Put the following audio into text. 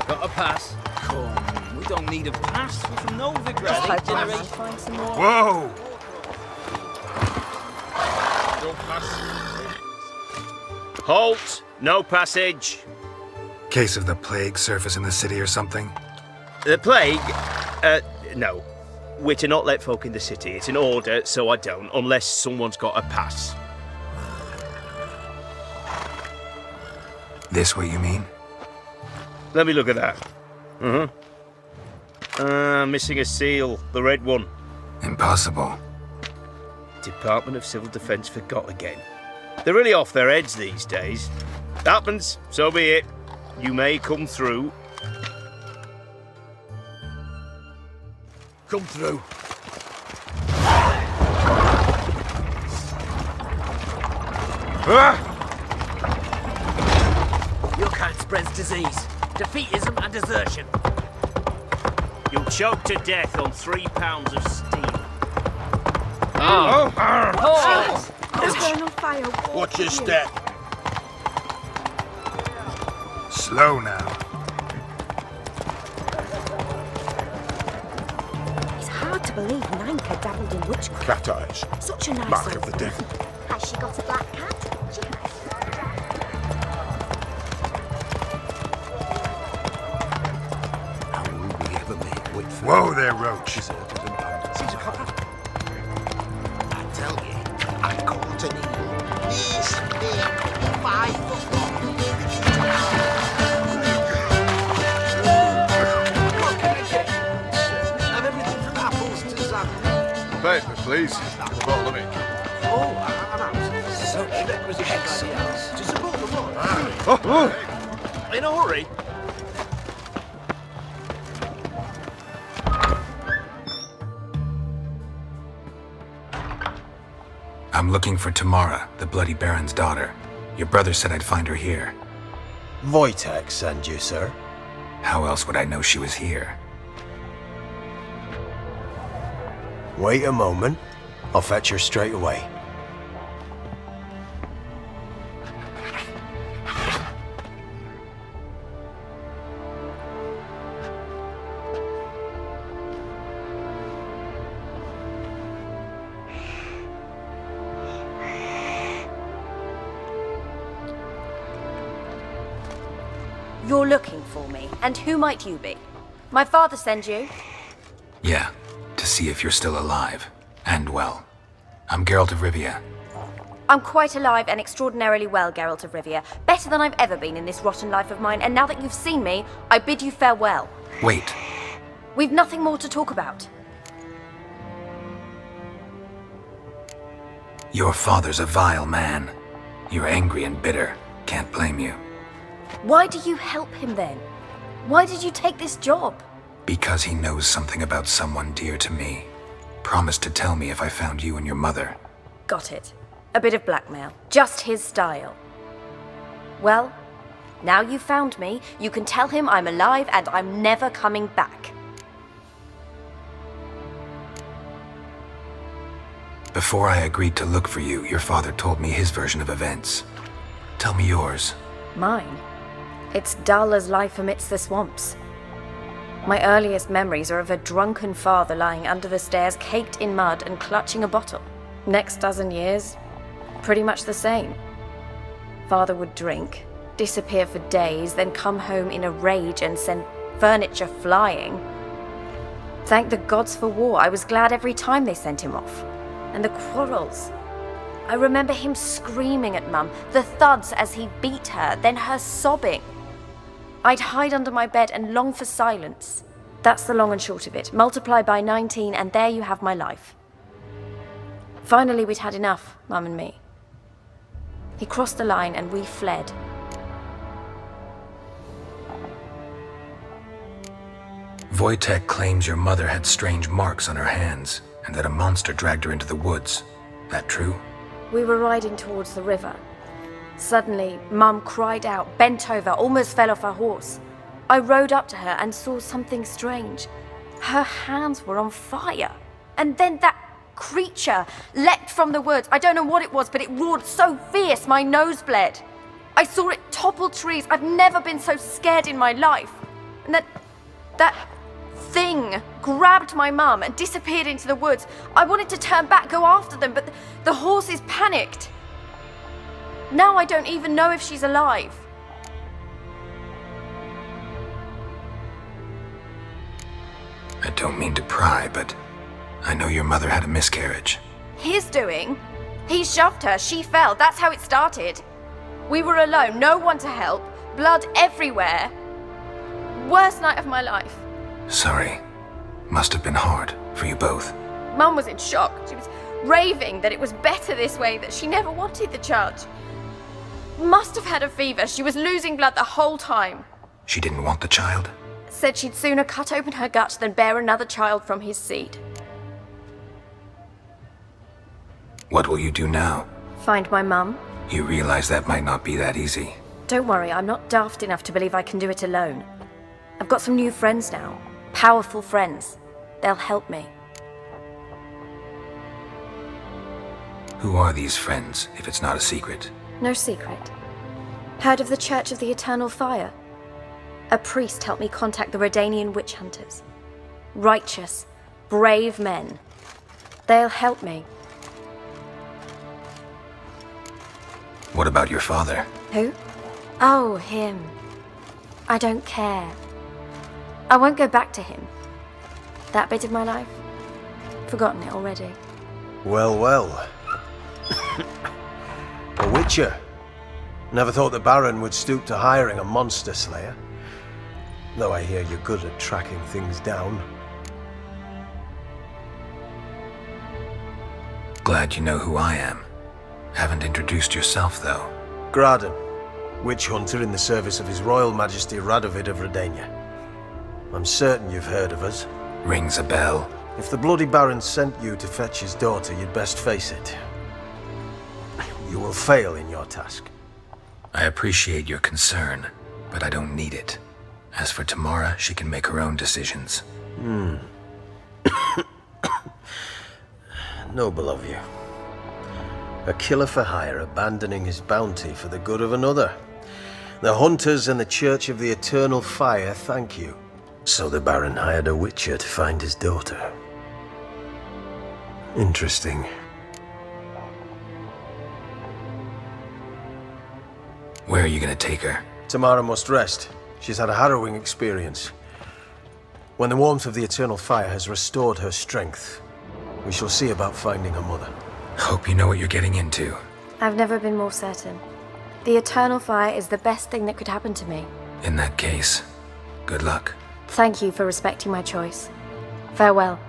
Got a pass? Come, we don't need a pass. We're from Novigrad. Find some more. Whoa! Don't pass. Halt! No passage. Case of the plague surface in the city or something? The plague? No. We're to not let folk in the city. It's an order, so I don't, unless someone's got a pass. This what you mean? Let me look at that. Missing a seal. The red one. Impossible. Department of Civil Defence forgot again. They're really off their heads these days. Happens, so be it. You may come through. Come through. Your kind spreads disease, defeatism and desertion. You'll choke to death on 3 pounds of steam. It's going on fire. Watch your step. Slow now. It's hard to believe Nanka dabbled in witchcraft. Cat eyes. Such a nice Mark old of the devil. Has she got a black cat? She has. How will we ever make wit for Whoa there, Roach. deserters and bandits? He's a copper. I tell you, I caught an eagle. He's big, 5 foot long. What can I get? Have everything from apples to zam. Paper, please. A bottle of it. Oh, I'm out. Such requisitions to support the war. In a hurry. I'm looking for Tamara, the Bloody Baron's daughter. Your brother said I'd find her here. Wojtek send you, sir. How else would I know she was here? Wait a moment. I'll fetch her straight away. You're looking for me, and who might you be? My father sent you? Yeah, to see if you're still alive. And well. I'm Geralt of Rivia. I'm quite alive and extraordinarily well, Geralt of Rivia. Better than I've ever been in this rotten life of mine, and now that you've seen me, I bid you farewell. Wait. We've nothing more to talk about. Your father's a vile man. You're angry and bitter. Can't blame you. Why do you help him then? Why did you take this job? Because he knows something about someone dear to me. Promised to tell me if I found you and your mother. Got it. A bit of blackmail. Just his style. Well, now you've found me, you can tell him I'm alive and I'm never coming back. Before I agreed to look for you, your father told me his version of events. Tell me yours. Mine? It's dull as life amidst the swamps. My earliest memories are of a drunken father lying under the stairs, caked in mud and clutching a bottle. Next dozen years, pretty much the same. Father would drink, disappear for days, then come home in a rage and send furniture flying. Thank the gods for war. I was glad every time they sent him off. And the quarrels. I remember him screaming at Mum, the thuds as he beat her, then her sobbing. I'd hide under my bed and long for silence. That's the long and short of it. Multiply by 19 and there you have my life. Finally, we'd had enough, Mum and me. He crossed the line and we fled. Wojtek claims your mother had strange marks on her hands, and that a monster dragged her into the woods. That true? We were riding towards the river. Suddenly, Mum cried out, bent over, almost fell off her horse. I rode up to her and saw something strange. Her hands were on fire. And then that creature leapt from the woods. I don't know what it was, but it roared so fierce my nose bled. I saw it topple trees. I've never been so scared in my life. And that thing grabbed my mum and disappeared into the woods. I wanted to turn back, go after them, but the horses panicked. Now I don't even know if she's alive. I don't mean to pry, but I know your mother had a miscarriage. His doing? He shoved her, she fell, that's how it started. We were alone, no one to help, blood everywhere. Worst night of my life. Sorry. Must have been hard for you both. Mum was in shock. She was raving that it was better this way, that she never wanted the child. Must have had a fever. She was losing blood the whole time. She didn't want the child? Said she'd sooner cut open her gut than bear another child from his seed. What will you do now? Find my mum. You realize that might not be that easy. Don't worry, I'm not daft enough to believe I can do it alone. I've got some new friends now. Powerful friends. They'll help me. Who are these friends, if it's not a secret? No secret. Heard of the Church of the Eternal Fire? A priest helped me contact the Redanian witch hunters. Righteous, brave men. They'll help me. What about your father? Who? Oh, him. I don't care. I won't go back to him. That bit of my life? Forgotten it already. Well, well. A witcher. Never thought the Baron would stoop to hiring a monster slayer. Though I hear you're good at tracking things down. Glad you know who I am. Haven't introduced yourself, though. Graden, witch hunter in the service of His Royal Majesty Radovid of Redania. I'm certain you've heard of us. Rings a bell. If the bloody Baron sent you to fetch his daughter, you'd best face it. You will fail in your task. I appreciate your concern, but I don't need it. As for Tamara, she can make her own decisions. Noble of you. A killer for hire abandoning his bounty for the good of another. The hunters and the Church of the Eternal Fire thank you. So the Baron hired a witcher to find his daughter. Interesting. Where are you gonna take her? Tamara must rest. She's had a harrowing experience. When the warmth of the Eternal Fire has restored her strength, we shall see about finding her mother. Hope you know what you're getting into. I've never been more certain. The Eternal Fire is the best thing that could happen to me. In that case, good luck. Thank you for respecting my choice. Farewell.